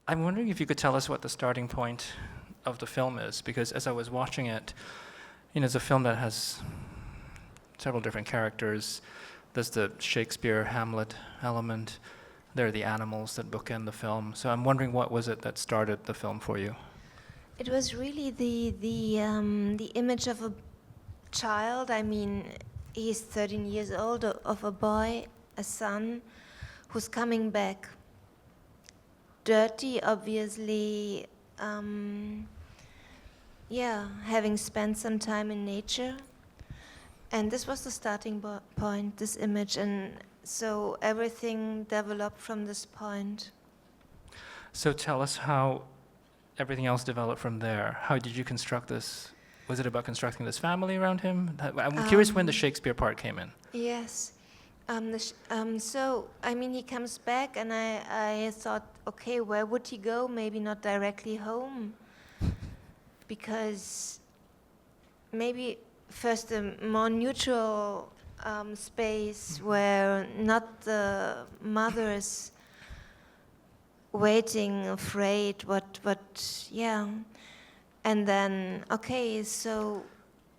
I'm wondering if you could tell us what the starting point of the film is, because as I was watching it, it's a film that has several different characters. There's the Shakespeare Hamlet element. There are the animals that bookend the film. So I'm wondering, what was it that started the film for you? It was really the image of a child. I mean, he's 13 years old, of a boy, a son, who's coming back. Dirty, obviously, having spent some time in nature. And this was the starting point, this image, and so everything developed from this point. So tell us how everything else developed from there. How did you construct this? Was it about constructing this family around him? I'm curious when the Shakespeare part came in. Yes. So, I mean, he comes back, and I thought, okay, where would he go? Maybe not directly home, because maybe first a more neutral space where not the mother is waiting, afraid, and then, okay, so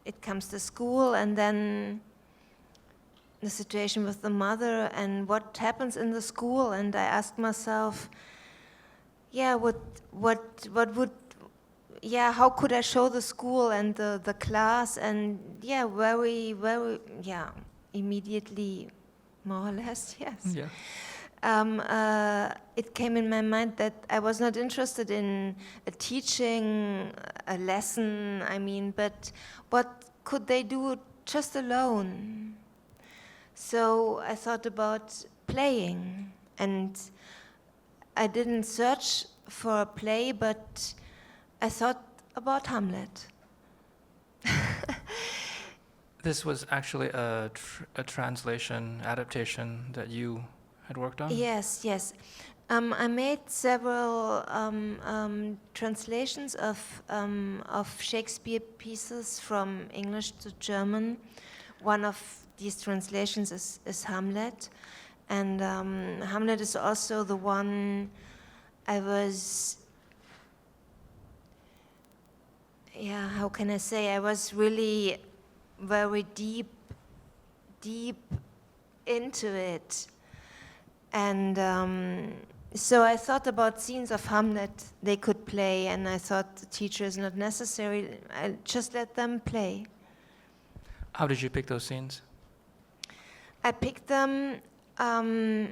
it comes to school, and then the situation with the mother and what happens in the school, and I asked myself, how could I show the school and the class, and very, immediately, more or less, yes. Yeah. It came in my mind that I was not interested in teaching a lesson, but what could they do just alone? So I thought about playing, and I didn't search for a play, but I thought about Hamlet. This was actually a translation, adaptation that you had worked on? Yes. I made several translations of Shakespeare pieces from English to German. One of these translations is Hamlet, and Hamlet is also the one I was, how can I say, I was really very deep into it. And so I thought about scenes of Hamlet they could play, and I thought the teacher is not necessary, I just let them play. How did you pick those scenes? I picked them I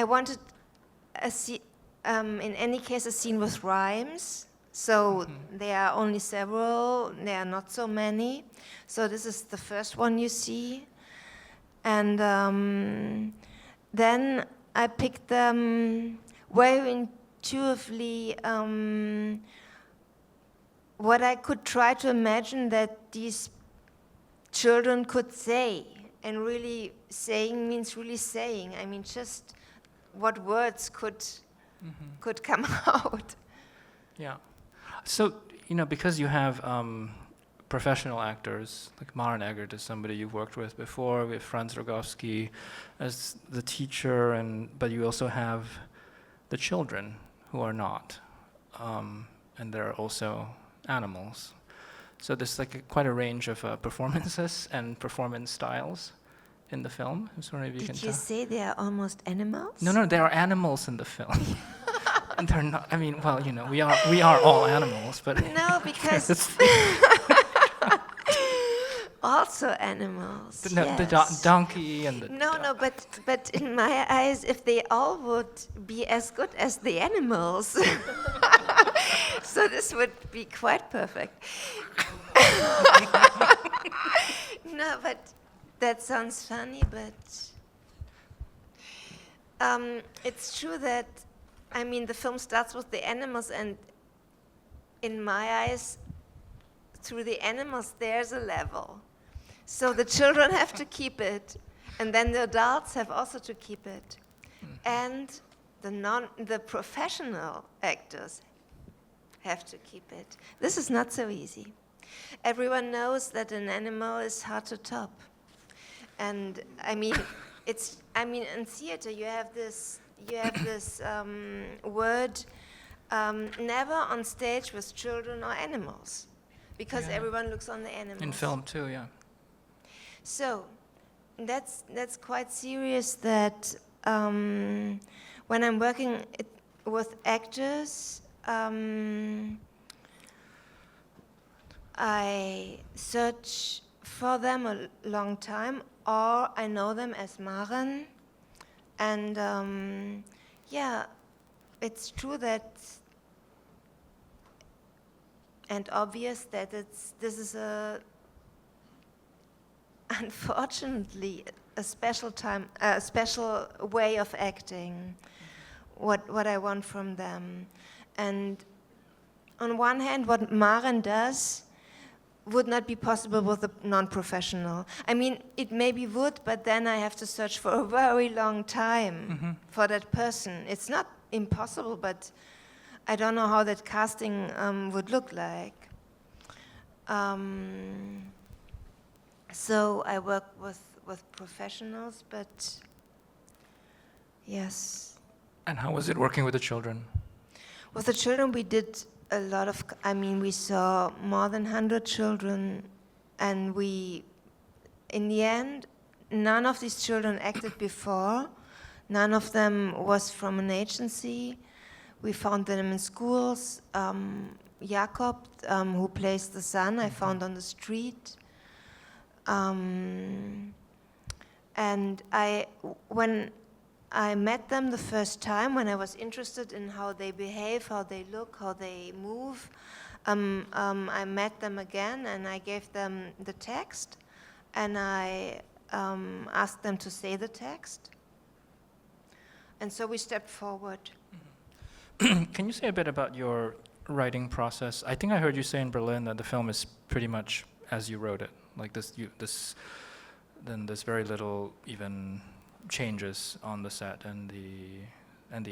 wanted in any case a scene with rhymes. So there are only several, there are not so many. So this is the first one you see. And then I picked them very intuitively, what I could try to imagine that these children could say. And really saying means really saying. I mean, just what words could come out. Yeah. So, because you have professional actors, like Maren Eggert is somebody you've worked with before, we have Franz Rogowski as the teacher, but you also have the children who are not, and there are also animals. So there's quite a range of performances and performance styles in the film. I'm sorry if you can tell. Did you say they are almost animals? No, there are animals in the film. And they're not, we are all animals, but... No, because... also animals, the donkey and the... No, but in my eyes, if they all would be as good as the animals, so this would be quite perfect. No, but that sounds funny, but it's true that, the film starts with the animals, and in my eyes, through the animals, there's a level. So the children have to keep it, and then the adults have also to keep it. And the professional actors have to keep it. This is not so easy. Everyone knows that an animal is hard to top. And it's, I mean, in theater you have this word, never on stage with children or animals, because Yeah. everyone looks on the animals. In film too, yeah. So that's quite serious. That when I'm working with actors, I search for them a long time, or I know them as Maren, and yeah, it's true that and obvious that this is unfortunately a special way of acting. What I want from them, and on one hand, what Maren does would not be possible with a non-professional. I mean, it maybe would, but then I have to search for a very long time for that person. It's not impossible, but I don't know how that casting would look like. So I work with professionals, but yes. And how was it working with the children? With the children, we did a lot of, we saw more than 100 children, and in the end, none of these children acted before. None of them was from an agency. We found them in schools. Jakob, who plays the son, I found on the street. And when I met them the first time, when I was interested in how they behave, how they look, how they move, I met them again and I gave them the text, and I asked them to say the text. And so we stepped forward. Can you say a bit about your writing process? I think I heard you say in Berlin that the film is pretty much as you wrote it. Like there's very little even changes on the set and the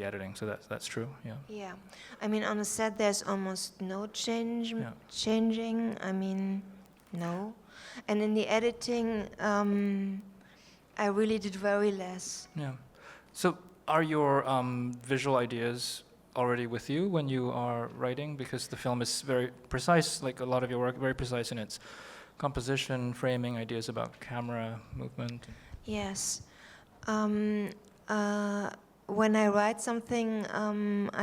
editing. So that's true. Yeah. Yeah, I mean, on the set there's almost no changing. No, and in the editing, I really did very less. Yeah. So are your visual ideas already with you when you are writing? Because the film is very precise, like a lot of your work, very precise in its composition, framing, ideas about camera movement. Yes. When I write something,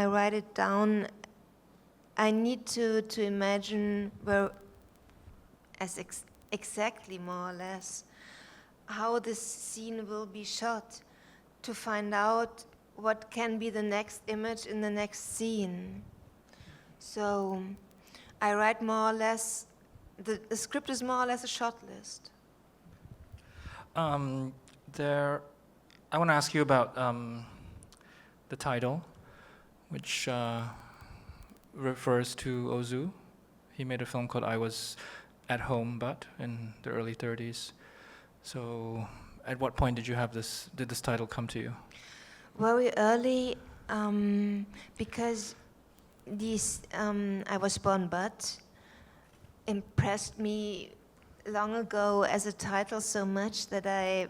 I write it down. I need to imagine exactly, more or less, how this scene will be shot, to find out what can be the next image in the next scene. So I write more or less, the script is more or less a shot list. I want to ask you about the title, which refers to Ozu. He made a film called I Was at Home But in the early 30s. So at what point did this title come to you? Very early, because I Was Born But impressed me long ago as a title so much that I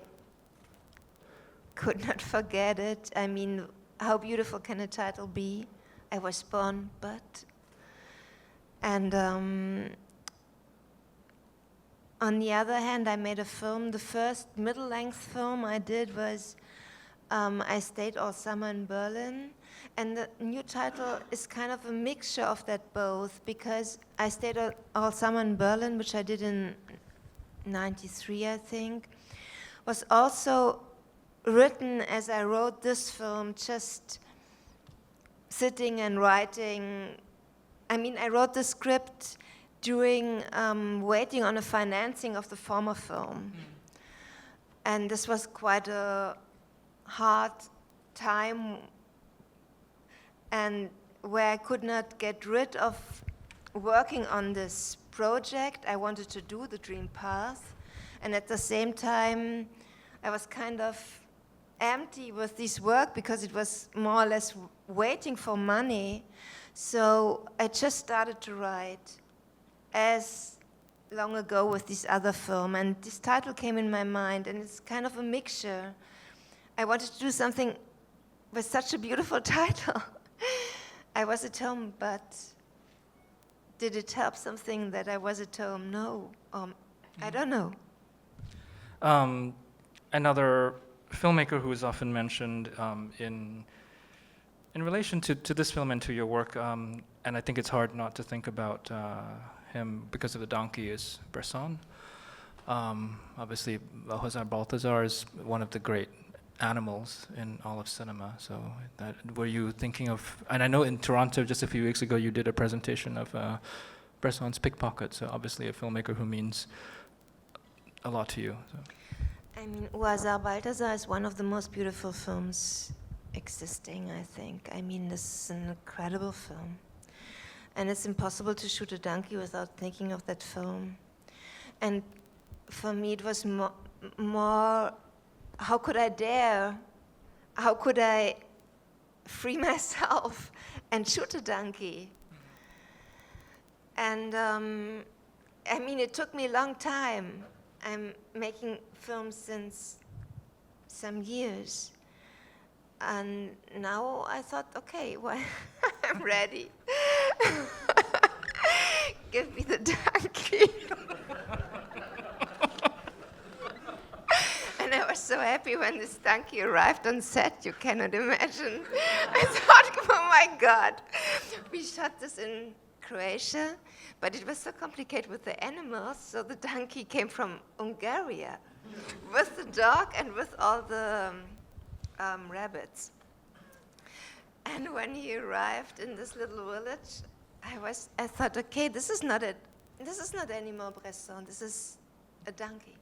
could not forget it. I mean, how beautiful can a title be? I was born but. And on the other hand, I made a film. The first middle-length film I did was I Stayed All Summer in Berlin. And the new title is kind of a mixture of that both, because I Stayed All Summer in Berlin, which I did in 93, I think, was also written as I wrote this film, just sitting and writing. I mean, I wrote the script during waiting on a financing of the former film. And this was quite a hard time, and where I could not get rid of working on this project. I wanted to do The Dream Path, and at the same time I was kind of empty with this work because it was more or less waiting for money. So I just started to write as long ago with this other film, and this title came in my mind, and it's kind of a mixture. I wanted to do something with such a beautiful title. I was at home, but did it help something that I was at home? No. I don't know. Another filmmaker who is often mentioned in relation to this film and to your work, and I think it's hard not to think about him because of the donkey, is Bresson. Obviously, Balthazar is one of the great animals in all of cinema. So, were you thinking of? And I know in Toronto just a few weeks ago you did a presentation of Bresson's Pickpocket. So obviously a filmmaker who means a lot to you. So. I mean, Balthazar is one of the most beautiful films existing, I think. I mean, this is an incredible film. And it's impossible to shoot a donkey without thinking of that film. And for me, it was more, how could I dare? How could I free myself and shoot a donkey? And I mean, it took me a long time. I'm making films since some years. And now I thought, okay, well, I'm ready. Give me the donkey. And I was so happy when this donkey arrived on set, you cannot imagine. I thought, oh my God. We shot this in Croatia, but it was so complicated with the animals, so the donkey came from Hungary with the dog and with all the rabbits. And when he arrived in this little village, I thought, okay, this is not anymore Bresson, this is a donkey.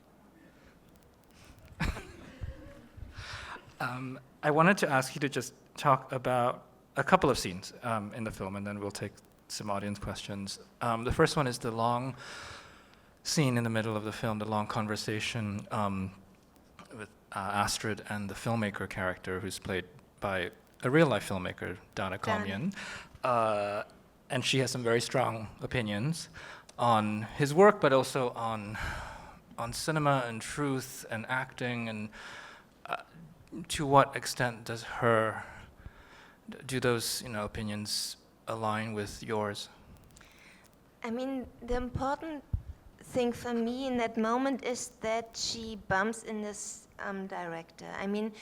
I wanted to ask you to just talk about a couple of scenes in the film, and then we'll take some audience questions. The first one is the long scene in the middle of the film, the long conversation with Astrid and the filmmaker character, who's played by a real-life filmmaker, Dana Komyan. And she has some very strong opinions on his work, but also on cinema and truth and acting, and to what extent do those opinions align with yours? I mean, the important thing for me in that moment is that she bumps in this director. I mean,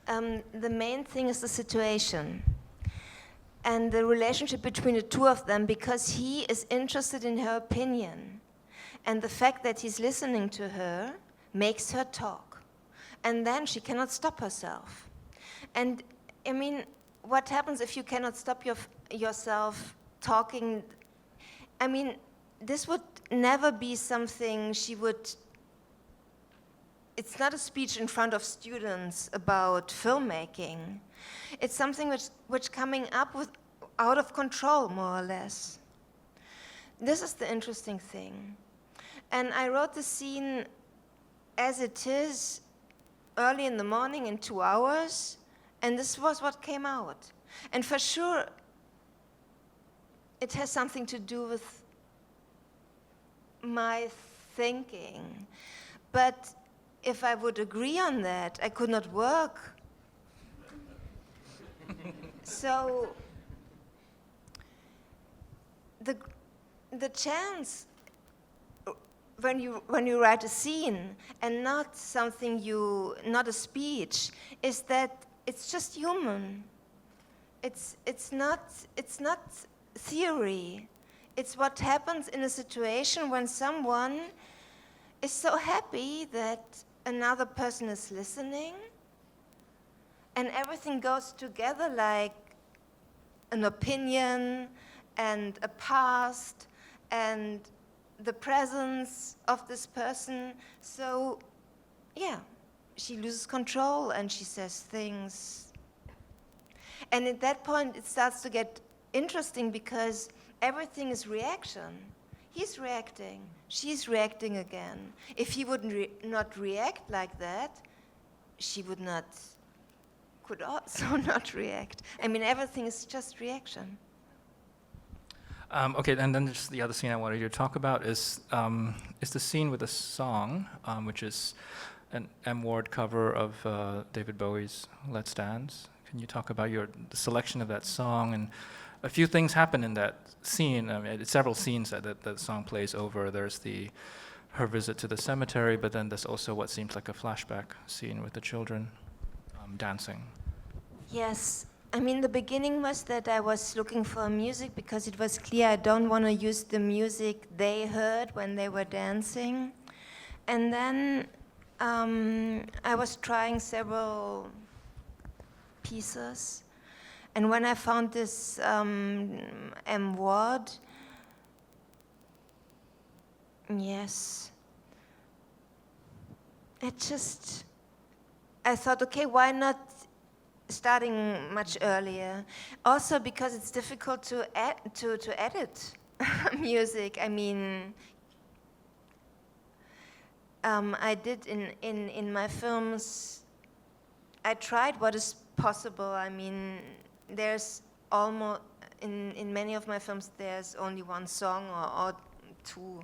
the main thing is the situation and the relationship between the two of them, because he is interested in her opinion. And the fact that he's listening to her makes her talk. And then she cannot stop herself. And I mean, what happens if you cannot stop yourself talking? I mean, this would never be something she would. It's not a speech in front of students about filmmaking. It's something which coming up with out of control, more or less. This is the interesting thing. And I wrote the scene as it is, early in the morning in 2 hours, and this was what came out. And for sure, it has something to do with my thinking. But if I would agree on that, I could not work. So the chance when you write a scene and not not a speech, is that it's just human. It's not theory. It's what happens in a situation when someone is so happy that another person is listening, and everything goes together like an opinion and a past and the presence of this person. So, yeah, she loses control and she says things. And at that point, it starts to get interesting because everything is reaction. He's reacting, she's reacting again. If he would not react like that, she could also not react. I mean, everything is just reaction. Okay, and then just the other scene I wanted you to talk about is the scene with the song, which is an M. Ward cover of David Bowie's Let's Dance. Can you talk about the selection of that song? And a few things happen in that scene. I mean, it's several scenes that song plays over. There's her visit to the cemetery, but then there's also what seems like a flashback scene with the children dancing. Yes. I mean, the beginning was that I was looking for music because it was clear I don't want to use the music they heard when they were dancing. And then I was trying several pieces. And when I found this M. Ward, yes, I thought, okay, why not starting much earlier? Also because it's difficult to edit music. I mean, I did in my films, I tried what is possible. I mean, there's almost, in many of my films, there's only one song or two.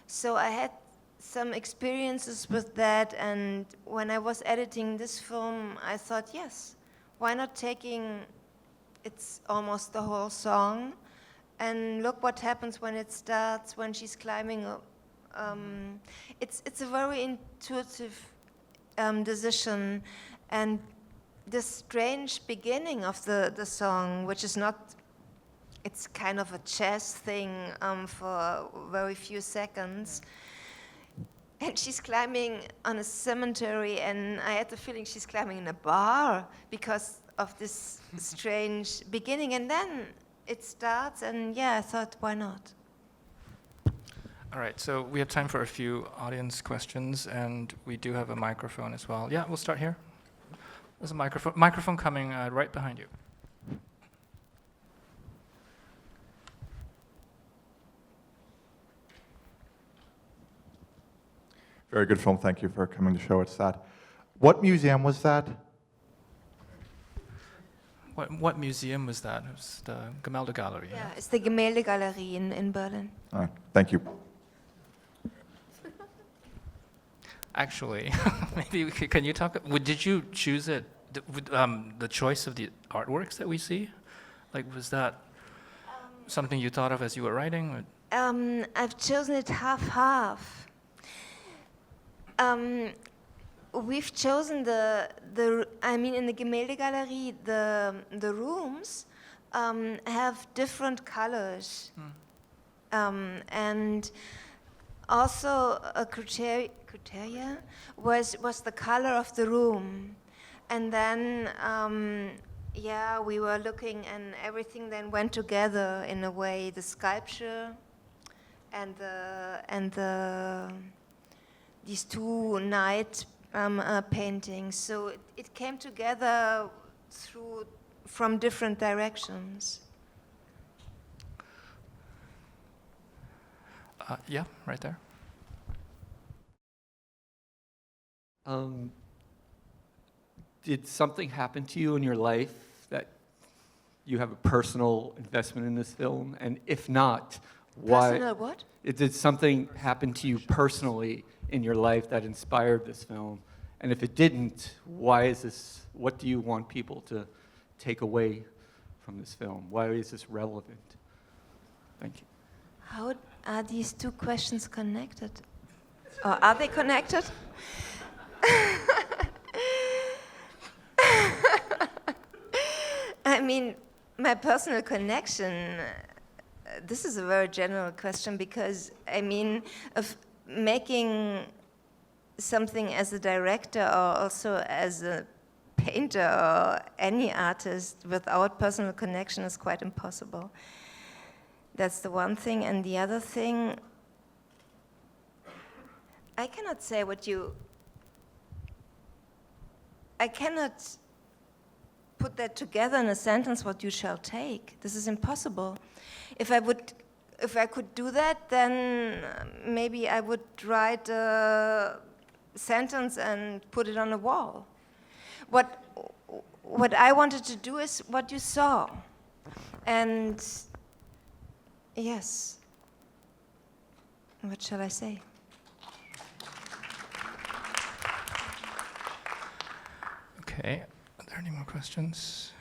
So I had some experiences with that, and when I was editing this film, I thought, yes, why not taking, it's almost the whole song, and look what happens when it starts, when she's climbing up. It's a very intuitive decision, and the strange beginning of the song, which is not, it's kind of a jazz thing for very few seconds. And she's climbing on a cemetery, and I had the feeling she's climbing in a bar because of this strange beginning. And then it starts, and yeah, I thought, why not? All right, so we have time for a few audience questions, and we do have a microphone as well. Yeah, we'll start here. There's a microphone coming right behind you. Very good film. Thank you for coming to show us that. What museum was that? What museum was that? It was the Gemäldegalerie. Yeah, it's the Gemäldegalerie in Berlin. All right. Thank you. Actually, maybe can you talk? Did you choose it? The choice of the artworks that we see, like, was that something you thought of as you were writing? I've chosen it half-half. We've chosen I mean, in the Gemäldegalerie, the rooms have different colors, and also a criteria was the color of the room, and then yeah, we were looking, and everything then went together in a way. The sculpture and these two night paintings. So it came together from different directions. Yeah, right there. Did something happen to you in your life that you have a personal investment in this film? And if not, why? Personal what? Did something happen to you personally in your life that inspired this film? And if it didn't, why is this? What do you want people to take away from this film? Why is this relevant? Thank you. How are these two questions connected? Or are they connected? I mean, my personal connection, this is a very general question, because, I mean, of making something as a director or also as a painter or any artist without personal connection is quite impossible. That's the one thing. And the other thing, I cannot say I cannot put that together in a sentence, what you shall take. This is impossible. If I could do that, then maybe I would write a sentence and put it on a wall. What I wanted to do is what you saw. And yes, what shall I say? Okay, are there any more questions?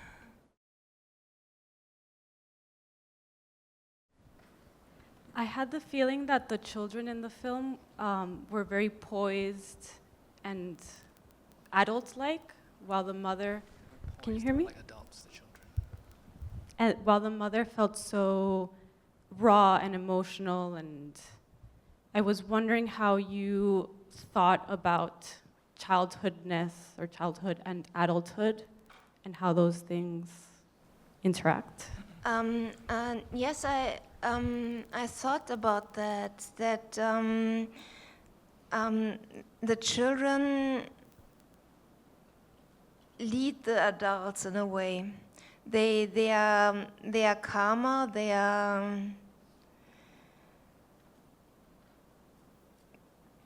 I had the feeling that the children in the film were very poised and adult-like, while the mother, can you hear me? Like adults, the children. And while the mother felt so raw and emotional, and I was wondering how you thought about childhoodness or childhood and adulthood and how those things interact. Yes, I thought about that. The children lead the adults in a way. They are calmer. They are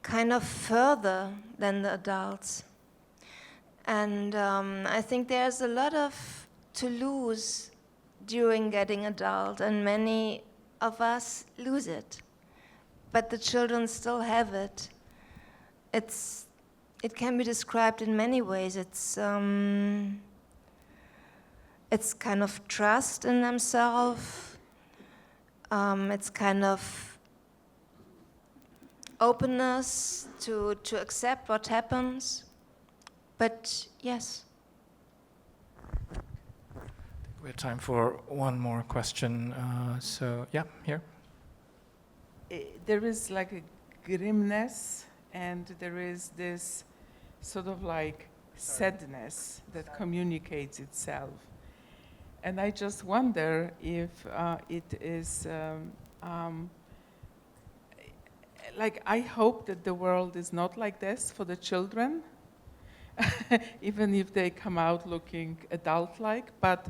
kind of further than the adults, and I think there's a lot to lose during getting adult, and many of us lose it, but the children still have it. It can be described in many ways. It's kind of trust in themselves. It's kind of openness to accept what happens. But yes. We have time for one more question. So, yeah, here. There is like a grimness, and there is this sort of like sadness that communicates itself. And I just wonder if it is, like, I hope that the world is not like this for the children, even if they come out looking adult-like, but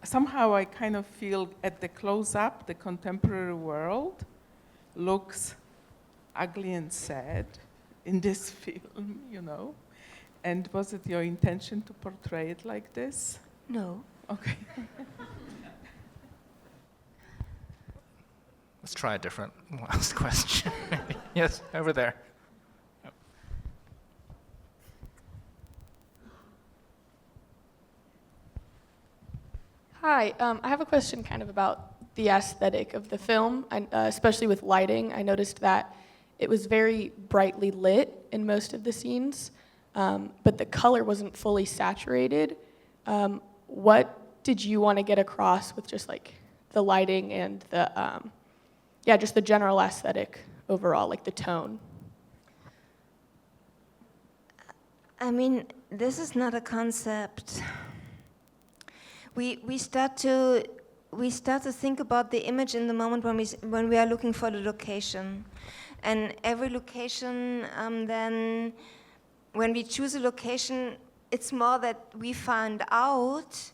somehow I kind of feel at the close-up, the contemporary world looks ugly and sad in this film, you know? And was it your intention to portray it like this? No. Okay. Let's try a different last question. Yes, over there. Hi, I have a question kind of about the aesthetic of the film, and especially with lighting. I noticed that it was very brightly lit in most of the scenes, but the color wasn't fully saturated. What did you want to get across with just like the lighting and the, just the general aesthetic overall, like the tone? I mean, this is not a concept. We start to think about the image in the moment when we are looking for the location, and every location. Then, when we choose a location, it's more that we find out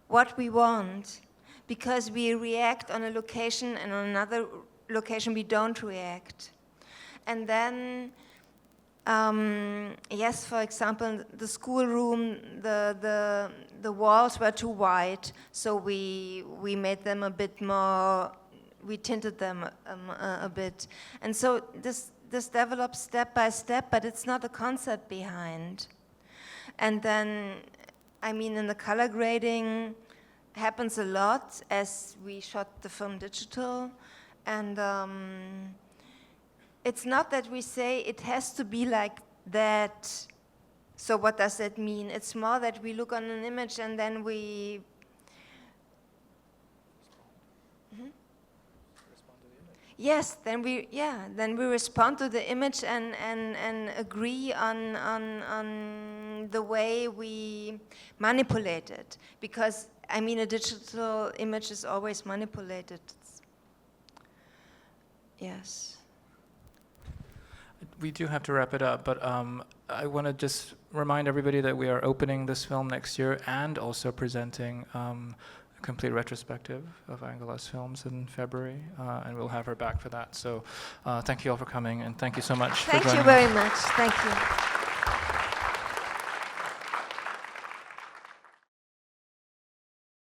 what we want, because we react on a location, and on another location we don't react, and then. Yes, for example, the schoolroom, the walls were too white, so we made them a bit more, we tinted them a bit. And so this develops step by step, but it's not a concept behind. And then, I mean, in the color grading happens a lot as we shot the film digital, and it's not that we say it has to be like that. So what does that mean? It's more that we look on an image and then we... Yes, then we respond to the image and agree on the way we manipulate it. Because, I mean, a digital image is always manipulated. Yes. We do have to wrap it up, but I want to just remind everybody that we are opening this film next year and also presenting a complete retrospective of Angela's films in February, and we'll have her back for that. So thank you all for coming, and thank you so much for joining us. Thank you very much. Thank you.